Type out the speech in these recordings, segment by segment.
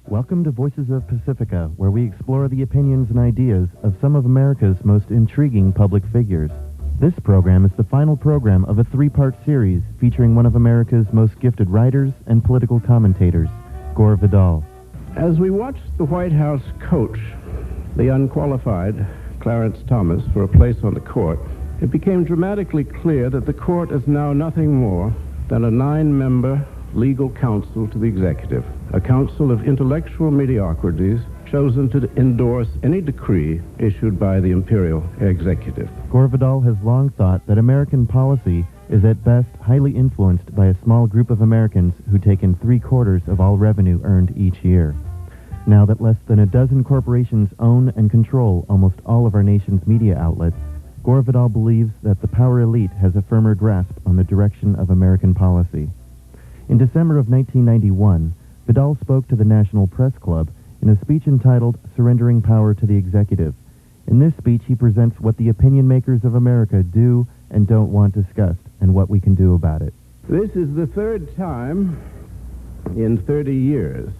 Welcome to Voices of Pacifica, where we explore the opinions and ideas of some of America's most intriguing public figures. This program is the final program of a three-part series featuring one of America's most gifted writers and political commentators, Gore Vidal. As we watched the White House coach the unqualified Clarence Thomas for a place on the court, it became dramatically clear that the court is now nothing more than a 9-member legal council to the executive, a council of intellectual mediocrities chosen to endorse any decree issued by the imperial executive. Gore Vidal has long thought that American policy is at best highly influenced by a small group of Americans who take in 3/4 of all revenue earned each year. Now that less than a dozen corporations own and control almost all of our nation's media outlets, Gore Vidal believes that the power elite has a firmer grasp on the direction of American policy. In December of 1991, Vidal spoke to the National Press Club in a speech entitled Surrendering Power to the Executive. In this speech, he presents what the opinion makers of America do and don't want discussed, and what we can do about it. This is the third time in 30 years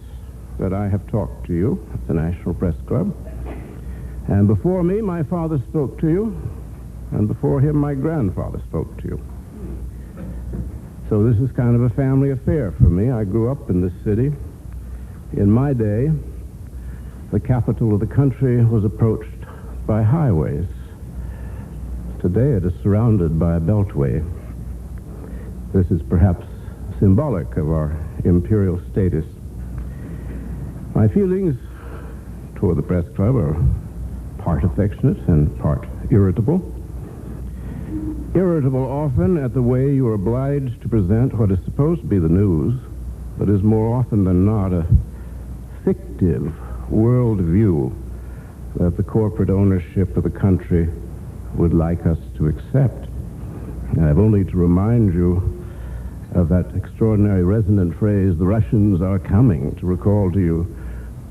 that I have talked to you at the National Press Club. And before me, my father spoke to you, and before him, my grandfather spoke to you. So this is kind of a family affair for me. I grew up in this city. In my day, the capital of the country was approached by highways. Today it is surrounded by a beltway. This is perhaps symbolic of our imperial status. My feelings toward the press club are part affectionate and part irritable. Irritable often at the way you are obliged to present what is supposed to be the news, but is more often than not a fictive world view that the corporate ownership of the country would like us to accept. I have only to remind you of that extraordinary resonant phrase, "The Russians are coming," to recall to you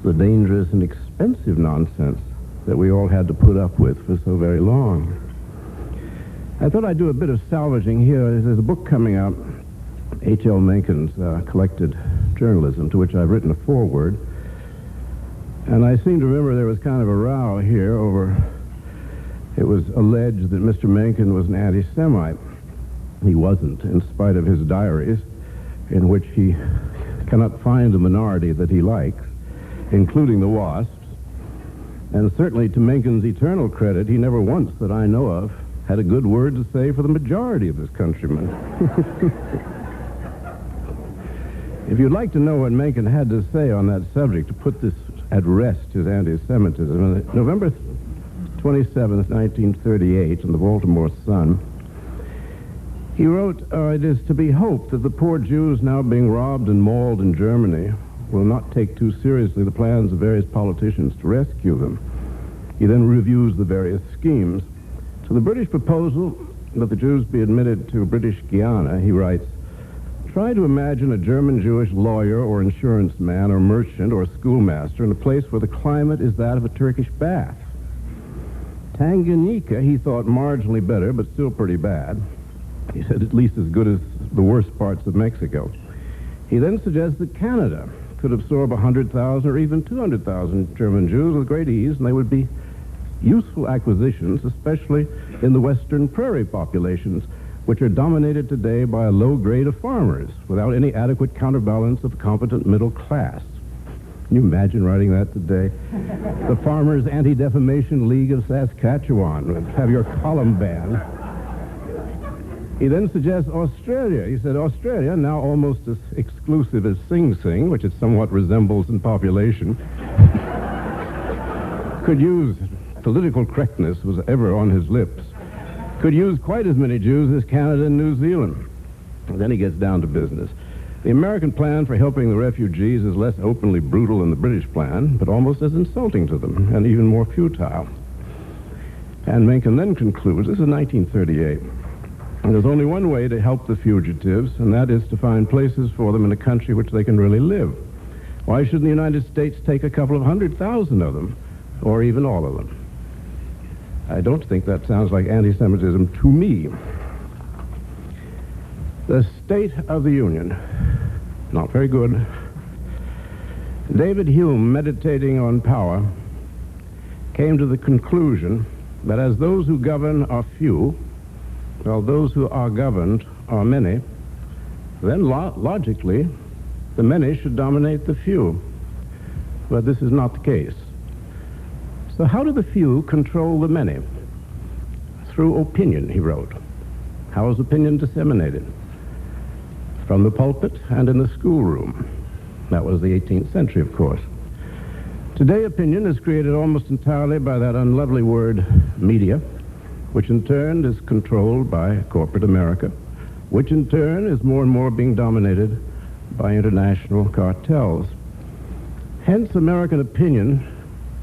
the dangerous and expensive nonsense that we all had to put up with for so very long. I thought I'd do a bit of salvaging here. There's a book coming out, H.L. Mencken's Collected Journalism, to which I've written a foreword. And I seem to remember there was kind of a row here over, it was alleged that Mr. Mencken was an anti-Semite. He wasn't, in spite of his diaries, in which he cannot find a minority that he likes, including the WASPs. And certainly, to Mencken's eternal credit, he never once, that I know of, had a good word to say for the majority of his countrymen. If you'd like to know what Mencken had to say on that subject, to put this at rest, his anti-Semitism, on November 27th, 1938, in the Baltimore Sun, he wrote, "It is to be hoped that the poor Jews now being robbed and mauled in Germany will not take too seriously the plans of various politicians to rescue them." He then reviews the various schemes. To the British proposal that the Jews be admitted to British Guiana, he writes, "Try to imagine a German Jewish lawyer or insurance man or merchant or schoolmaster in a place where the climate is that of a Turkish bath. Tanganyika he thought marginally better, but still pretty bad. He said at least as good as the worst parts of Mexico. He then suggests that Canada could absorb 100,000 or even 200,000 German Jews with great ease, and they would be useful acquisitions, especially in the western prairie populations, which are dominated today by a low grade of farmers without any adequate counterbalance of a competent middle class." Can you imagine writing that today? The Farmers Anti-Defamation League of Saskatchewan would have your column banned. He then suggests Australia. He said Australia, now almost as exclusive as Sing Sing, which it somewhat resembles in population, could use, political correctness was ever on his lips, could use quite as many Jews as Canada and New Zealand. And then he gets down to business. The American plan for helping the refugees is less openly brutal than the British plan, but almost as insulting to them, and even more futile. And Mencken then concludes, this is 1938, there's only one way to help the fugitives, and that is to find places for them in a country which they can really live. Why shouldn't the United States take a couple of 100,000 of them, or even all of them? I don't think that sounds like anti-Semitism to me. The State of the Union, not very good. David Hume, meditating on power, came to the conclusion that as those who govern are few, while those who are governed are many, then logically, the many should dominate the few. But this is not the case. So how do the few control the many? Through opinion, he wrote. How is opinion disseminated? From the pulpit and in the schoolroom. That was the 18th century, of course. Today, opinion is created almost entirely by that unlovely word, media, which in turn is controlled by corporate America, which in turn is more and more being dominated by international cartels. Hence, American opinion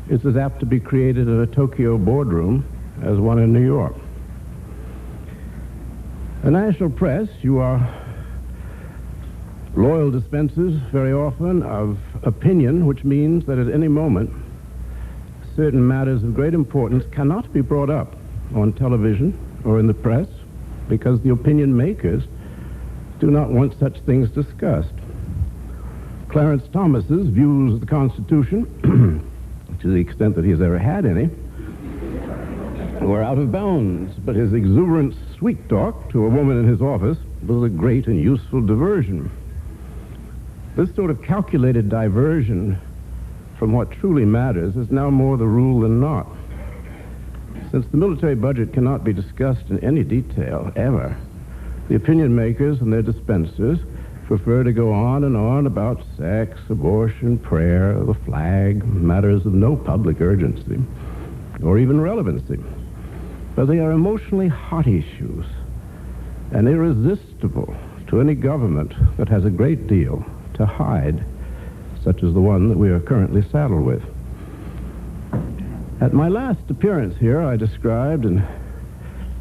is as apt to be created in a Tokyo boardroom as one in New York. The national press, you are loyal dispensers very often of opinion, which means that at any moment certain matters of great importance cannot be brought up on television or in the press because the opinion makers do not want such things discussed. Clarence Thomas's views of the Constitution, to the extent that he has ever had any, were out of bounds, but his exuberant sweet talk to a woman in his office was a great and useful diversion. This sort of calculated diversion from what truly matters is now more the rule than not. Since the military budget cannot be discussed in any detail, ever, the opinion makers and their dispensers prefer to go on and on about sex, abortion, prayer, the flag, matters of no public urgency or even relevancy. But they are emotionally hot issues and irresistible to any government that has a great deal to hide, such as the one that we are currently saddled with. At my last appearance here, I described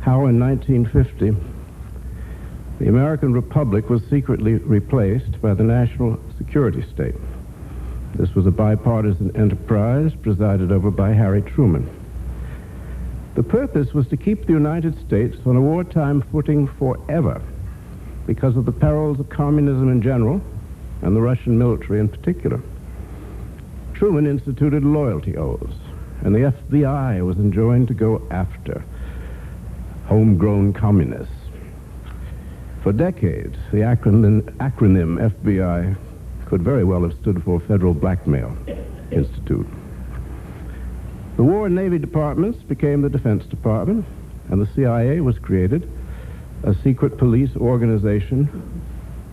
how in 1950 the American Republic was secretly replaced by the national security state. This was a bipartisan enterprise presided over by Harry Truman. The purpose was to keep the United States on a wartime footing forever because of the perils of communism in general and the Russian military in particular. Truman instituted loyalty oaths, and the FBI was enjoined to go after homegrown communists. For decades, the acronym FBI could very well have stood for Federal Blackmail Institute. The War and Navy departments became the Defense Department, and the CIA was created, a secret police organization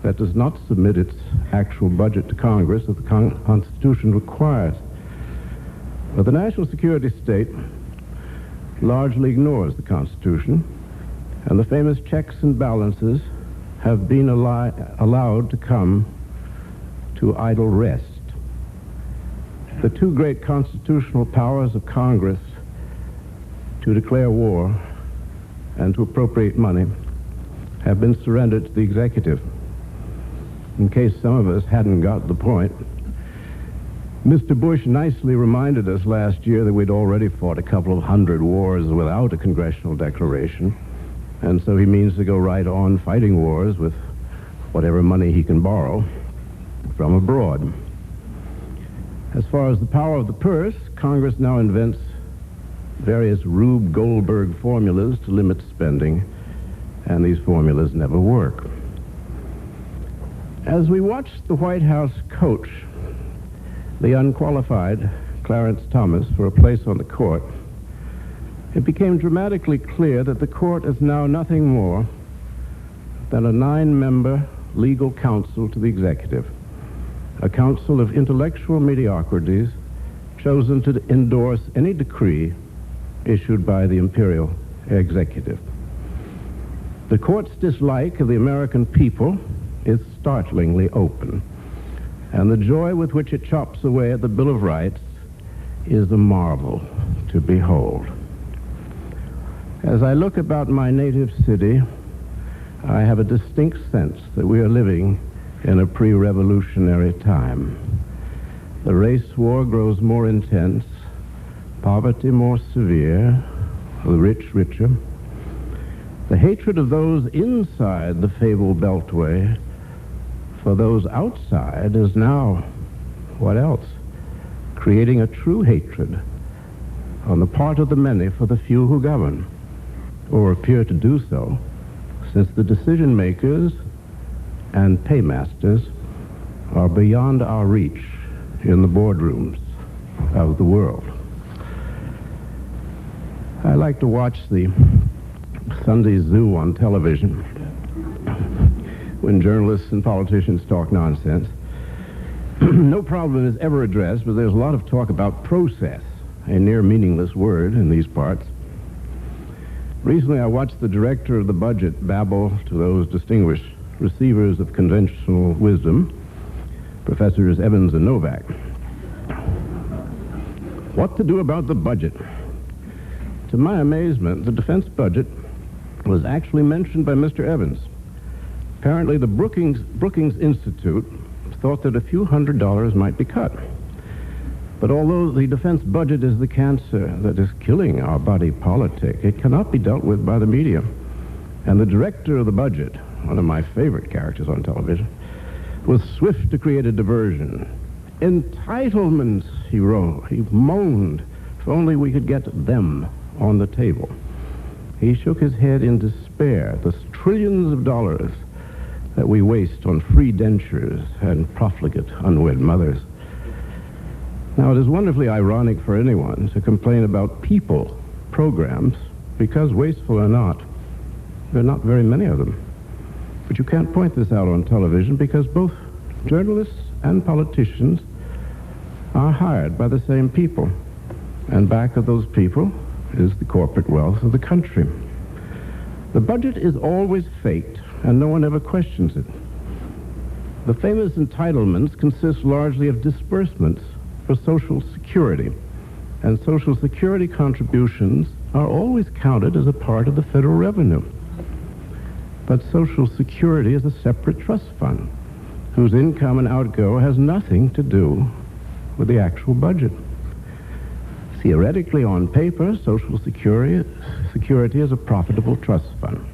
that does not submit its actual budget to Congress as the Constitution requires. But the national security state largely ignores the Constitution, and the famous checks and balances have been allowed to come to idle rest. The two great constitutional powers of Congress to declare war and to appropriate money have been surrendered to the executive. In case some of us hadn't got the point, Mr. Bush nicely reminded us last year that we'd already fought a couple of hundred wars without a congressional declaration, and so he means to go right on fighting wars with whatever money he can borrow from abroad. As far as the power of the purse, Congress now invents various Rube Goldberg formulas to limit spending, and these formulas never work. As we watched the White House coach the unqualified Clarence Thomas for a place on the court, it became dramatically clear that the court is now nothing more than a 9-member legal council to the executive, a council of intellectual mediocrities chosen to endorse any decree issued by the imperial executive. The court's dislike of the American people is startlingly open, and the joy with which it chops away at the Bill of Rights is a marvel to behold. As I look about my native city, I have a distinct sense that we are living in a pre-revolutionary time. The race war grows more intense, poverty more severe, the rich richer. The hatred of those inside the fabled Beltway for those outside is now What else? Creating a true hatred on the part of the many for the few who govern, or appear to do so, since the decision makers and paymasters are beyond our reach in the boardrooms of the world. I like to watch the Sunday Zoo on television when journalists and politicians talk nonsense. No problem is ever addressed, but there's a lot of talk about process, a near meaningless word in these parts. Recently, I watched the director of the budget babble to those distinguished receivers of conventional wisdom, Professors Evans and Novak. What to do about the budget? To my amazement, the defense budget was actually mentioned by Mr. Evans. Apparently, the Brookings Institute thought that a few $100s might be cut. But although the defense budget is the cancer that is killing our body politic, it cannot be dealt with by the media. And the director of the budget, one of my favorite characters on television, was swift to create a diversion. Entitlements, he wrote. He moaned. If only we could get them on the table. He shook his head in despair. The trillions of dollars that we waste on free dentures and profligate unwed mothers. Now, it is wonderfully ironic for anyone to complain about people programs, because wasteful or not, there are not very many of them. But you can't point this out on television because both journalists and politicians are hired by the same people. And back of those people is the corporate wealth of the country. The budget is always faked, and no one ever questions it. The famous entitlements consist largely of disbursements for Social Security, and Social Security contributions are always counted as a part of the federal revenue. But Social Security is a separate trust fund whose income and outgo has nothing to do with the actual budget. Theoretically, on paper, Social Security is a profitable trust fund.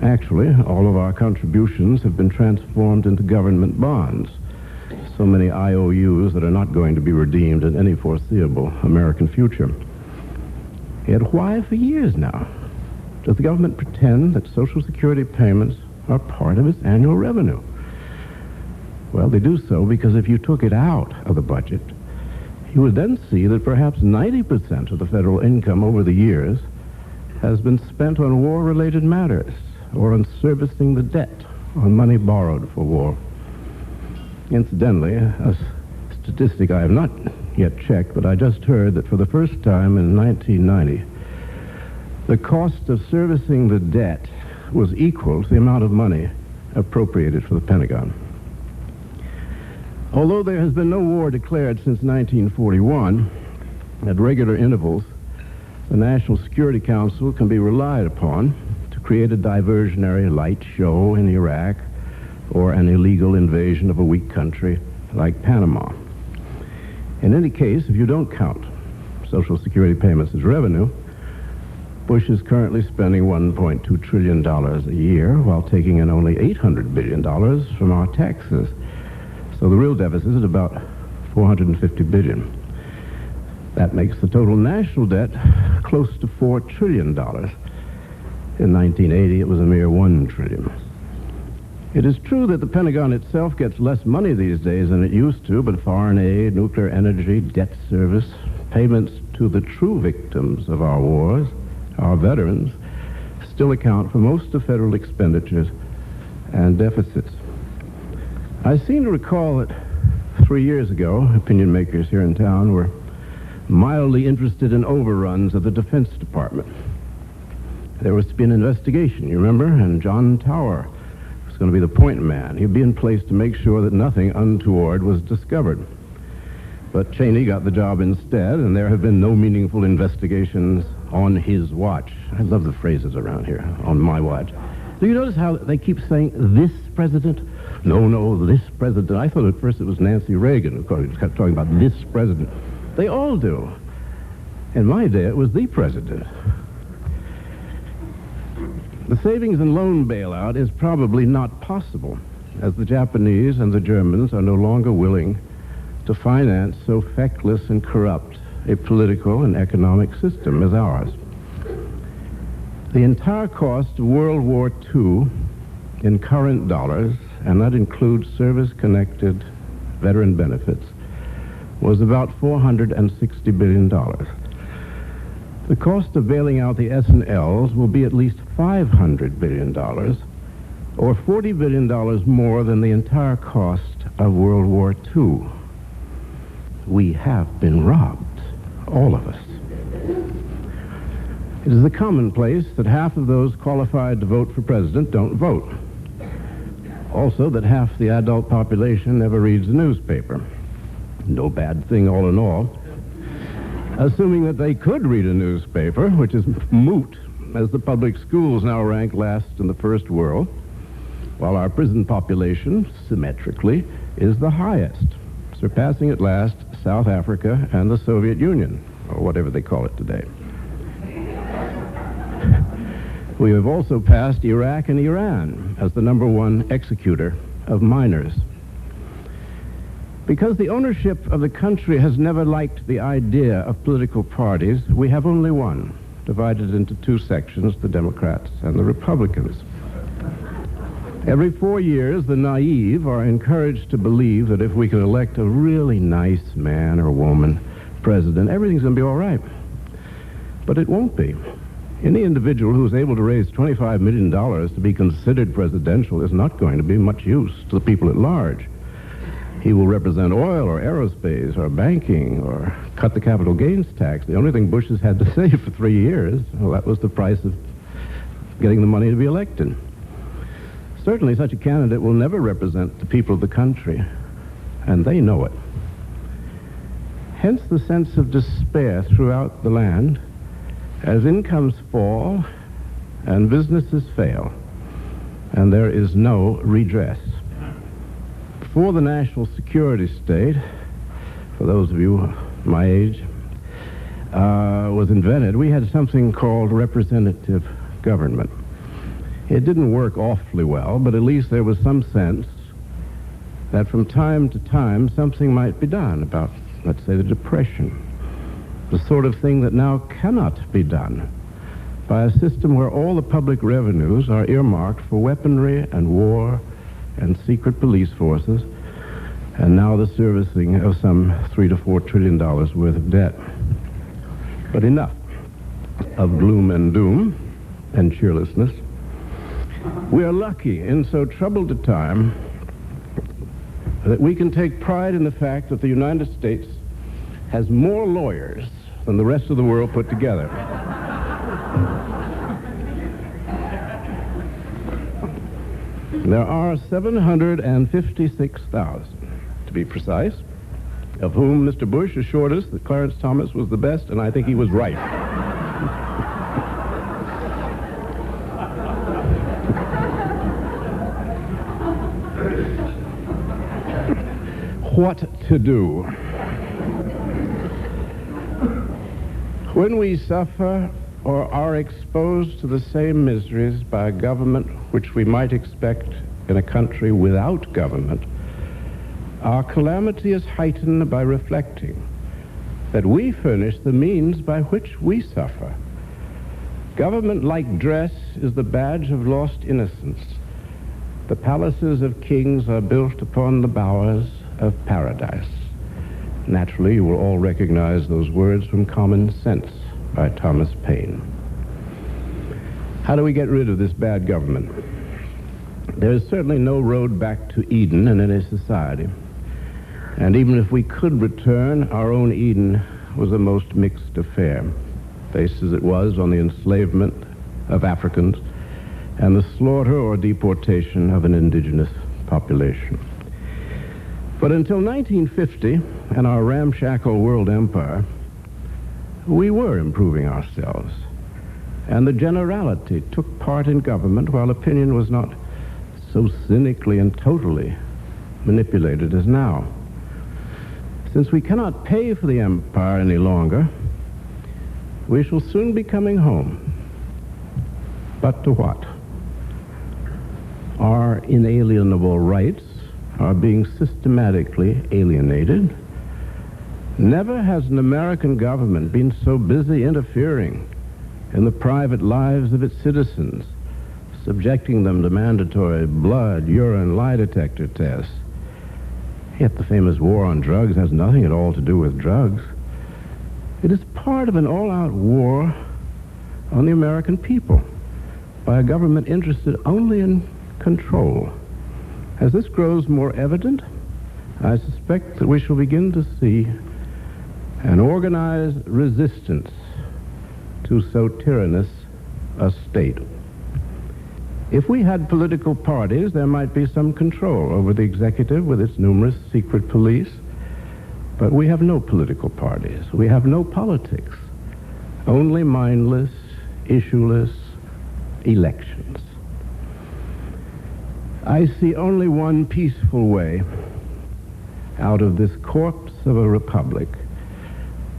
Actually, all of our contributions have been transformed into government bonds. So many IOUs that are not going to be redeemed in any foreseeable American future. Yet why for years now does the government pretend that Social Security payments are part of its annual revenue? Well, they do so because if you took it out of the budget, you would then see that perhaps 90% of the federal income over the years has been spent on war-related matters or on servicing the debt on money borrowed for war. Incidentally, a statistic I have not yet checked, but I just heard that for the first time in 1990, the cost of servicing the debt was equal to the amount of money appropriated for the Pentagon. Although there has been no war declared since 1941, at regular intervals, the National Security Council can be relied upon to create a diversionary light show in Iraq or an illegal invasion of a weak country like Panama. In any case, if you don't count Social Security payments as revenue, Bush is currently spending $1.2 trillion a year while taking in only $800 billion from our taxes. So the real deficit is about $450 billion. That makes the total national debt close to $4 trillion. In 1980, it was a mere $1 trillion. It is true that the Pentagon itself gets less money these days than it used to, but foreign aid, nuclear energy, debt service, payments to the true victims of our wars, our veterans, still account for most of federal expenditures and deficits. I seem to recall that 3 years ago, opinion makers here in town were mildly interested in overruns of the Defense Department. There was to be an investigation, you remember, and John Tower was going to be the point man. He'd be in place to make sure that nothing untoward was discovered. But Cheney got the job instead, and there have been no meaningful investigations on his watch. I love the phrases around here, on my watch. Do you notice how they keep saying, this president? No, this president. I thought at first it was Nancy Reagan who kept talking about this president. They all do. In my day, it was the president. The savings and loan bailout is probably not possible, as the Japanese and the Germans are no longer willing to finance so feckless and corrupt a political and economic system as ours. The entire cost of World War II in current dollars, and that includes service-connected veteran benefits, was about $460 billion. The cost of bailing out the S&Ls will be at least $500 billion, or $40 billion more than the entire cost of World War II. We have been robbed, all of us. It is the commonplace that half of those qualified to vote for president don't vote. Also, that half the adult population never reads the newspaper. No bad thing all in all. Assuming that they could read a newspaper, which is moot, as the public schools now rank last in the first world, while our prison population, symmetrically, is the highest, surpassing at last South Africa and the Soviet Union, or whatever they call it today. We have also passed Iraq and Iran as the #1 executor of minors. Because the ownership of the country has never liked the idea of political parties, we have only one, divided into two sections, the Democrats and the Republicans. Every 4 years, the naive are encouraged to believe that if we can elect a really nice man or woman president, everything's going to be all right. But it won't be. Any individual who is able to raise $25 million to be considered presidential is not going to be much use to the people at large. He will represent oil or aerospace or banking or cut the capital gains tax. The only thing Bush has had to say for 3 years, well, that was the price of getting the money to be elected. Certainly such a candidate will never represent the people of the country, and they know it. Hence the sense of despair throughout the land as incomes fall and businesses fail, and there is no redress. Before the national security state, for those of you my age, was invented, we had something called representative government. It didn't work awfully well, but at least there was some sense that from time to time something might be done about, let's say, the Depression. The sort of thing that now cannot be done by a system where all the public revenues are earmarked for weaponry and war and secret police forces, and now the servicing of some $3 to $4 trillion worth of debt. But enough of gloom and doom and cheerlessness. We are lucky in so troubled a time that we can take pride in the fact that the United States has more lawyers than the rest of the world put together. There are 756,000, to be precise, of whom Mr. Bush assured us that Clarence Thomas was the best, and I think he was right. What to do? When we suffer or are exposed to the same miseries by a government which we might expect in a country without government, our calamity is heightened by reflecting that we furnish the means by which we suffer. Government, like dress, is the badge of lost innocence. The palaces of kings are built upon the bowers of paradise. Naturally, you will all recognize those words from Common Sense by Thomas Paine. How do we get rid of this bad government? There is certainly no road back to Eden in any society. And even if we could return, our own Eden was a most mixed affair, based as it was on the enslavement of Africans and the slaughter or deportation of an indigenous population. But until 1950 and our ramshackle world empire, we were improving ourselves. And the generality took part in government while opinion was not so cynically and totally manipulated as now. Since we cannot pay for the empire any longer, we shall soon be coming home. But to what? Our inalienable rights are being systematically alienated Never has an American government been so busy interfering in the private lives of its citizens, subjecting them to mandatory blood, urine, lie detector tests. Yet the famous war on drugs has nothing at all to do with drugs. It is part of an all-out war on the American people by a government interested only in control. As this grows more evident, I suspect that we shall begin to see an organized resistance to so tyrannous a state. If we had political parties, there might be some control over the executive with its numerous secret police. But we have no political parties. We have no politics. Only mindless, issueless elections. I see only one peaceful way out of this corpse of a republic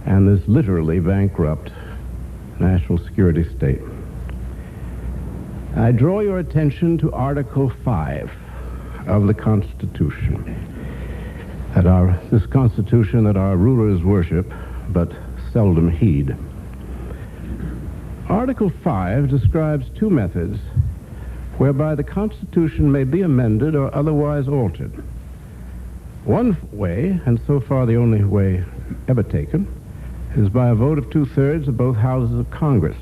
and this literally bankrupt national security state. I draw your attention to Article 5 of the Constitution. This Constitution that our rulers worship but seldom heed. Article 5 describes two methods whereby the Constitution may be amended or otherwise altered. One way, and so far the only way ever taken, is by a vote of 2/3 of both houses of Congress.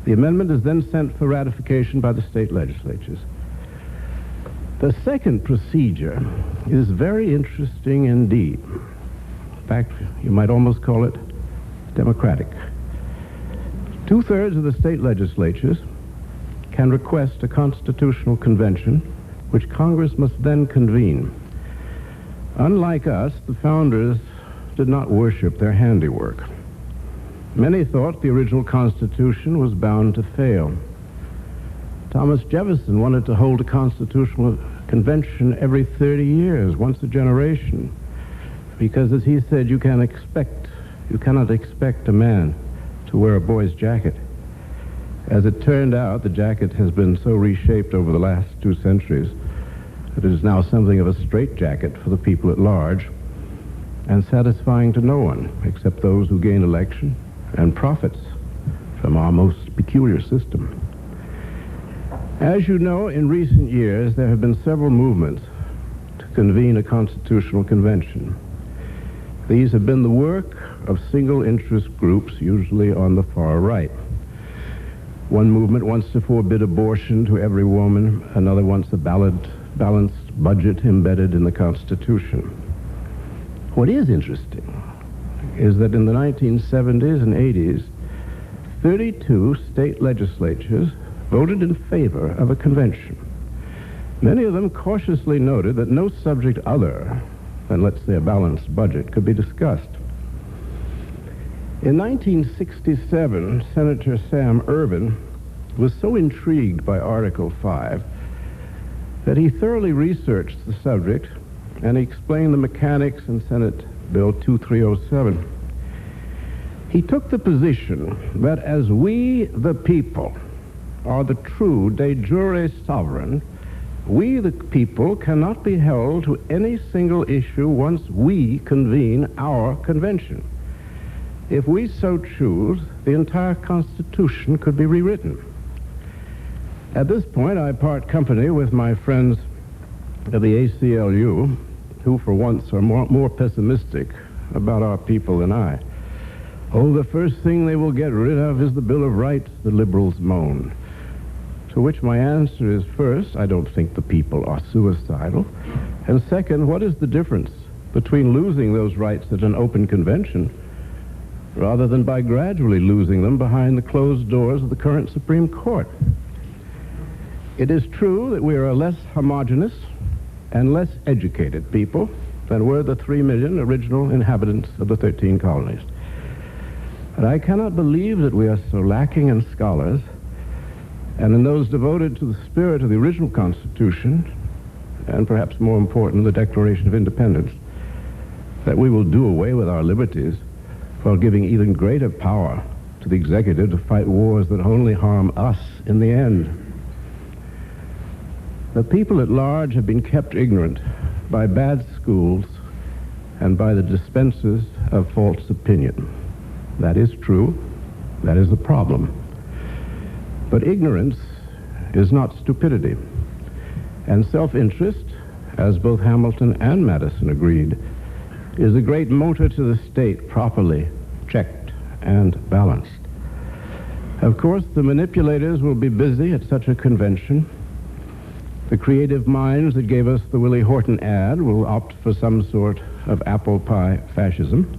The amendment is then sent for ratification by the state legislatures. The second procedure is very interesting indeed. In fact, you might almost call it democratic. 2/3 of the state legislatures can request a constitutional convention, which Congress must then convene. Unlike us, the founders did not worship their handiwork. Many thought the original Constitution was bound to fail. Thomas Jefferson wanted to hold a constitutional convention every 30 years, once a generation, because, as he said, you cannot expect a man to wear a boy's jacket. As it turned out, the jacket has been so reshaped over the last 2 centuries that it is now something of a straitjacket for the people at large, and satisfying to no one except those who gain election and profits from our most peculiar system. As you know, in recent years, there have been several movements to convene a constitutional convention. These have been the work of single-interest groups, usually on the far right. One movement wants to forbid abortion to every woman. Another wants a balanced budget embedded in the Constitution. What is interesting is that in the 1970s and 80s, 32 state legislatures voted in favor of a convention. Many of them cautiously noted that no subject other than, let's say, a balanced budget could be discussed. In 1967, Senator Sam Ervin was so intrigued by Article 5 that he thoroughly researched the subject and he explained the mechanics in Senate Bill 2307. He took the position that as we, the people, are the true de jure sovereign, we, the people, cannot be held to any single issue once we convene our convention. If we so choose, the entire Constitution could be rewritten. At this point, I part company with my friends of the ACLU, who for once are more pessimistic about our people than I. Oh, the first thing they will get rid of is the Bill of Rights, the liberals moan. To which my answer is, first, I don't think the people are suicidal. And second, what is the difference between losing those rights at an open convention rather than by gradually losing them behind the closed doors of the current Supreme Court? It is true that we are a less homogeneous and less educated people than were the 3 million original inhabitants of the 13 colonies. But I cannot believe that we are so lacking in scholars and in those devoted to the spirit of the original Constitution, and perhaps more important, the Declaration of Independence, that we will do away with our liberties while giving even greater power to the executive to fight wars that only harm us in the end. The people at large have been kept ignorant by bad schools and by the dispensers of false opinion. That is true. That is a problem. But ignorance is not stupidity. And self-interest, as both Hamilton and Madison agreed, is a great motor to the state properly checked and balanced. Of course, the manipulators will be busy at such a convention. The creative minds that gave us the Willie Horton ad will opt for some sort of apple pie fascism.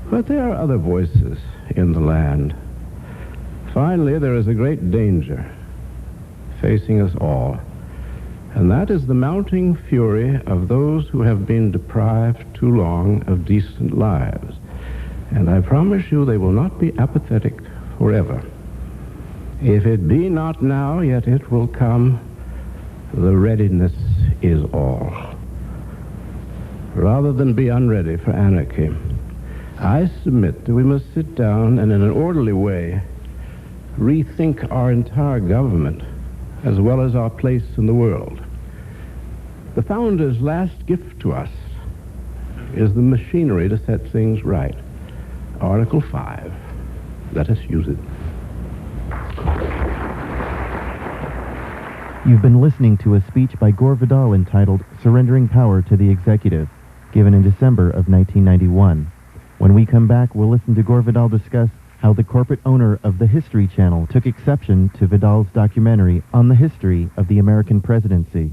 But there are other voices in the land. Finally, there is a great danger facing us all, and that is the mounting fury of those who have been deprived too long of decent lives. And I promise you they will not be apathetic forever. If it be not now, yet it will come. The readiness is all. Rather than be unready for anarchy, I submit that we must sit down and in an orderly way rethink our entire government as well as our place in the world. The founders' last gift to us is the machinery to set things right. Article 5. Let us use it. You've been listening to a speech by Gore Vidal entitled Surrendering Power to the Executive, given in December of 1991. When we come back, we'll listen to Gore Vidal discuss how the corporate owner of the History Channel took exception to Vidal's documentary on the history of the American presidency.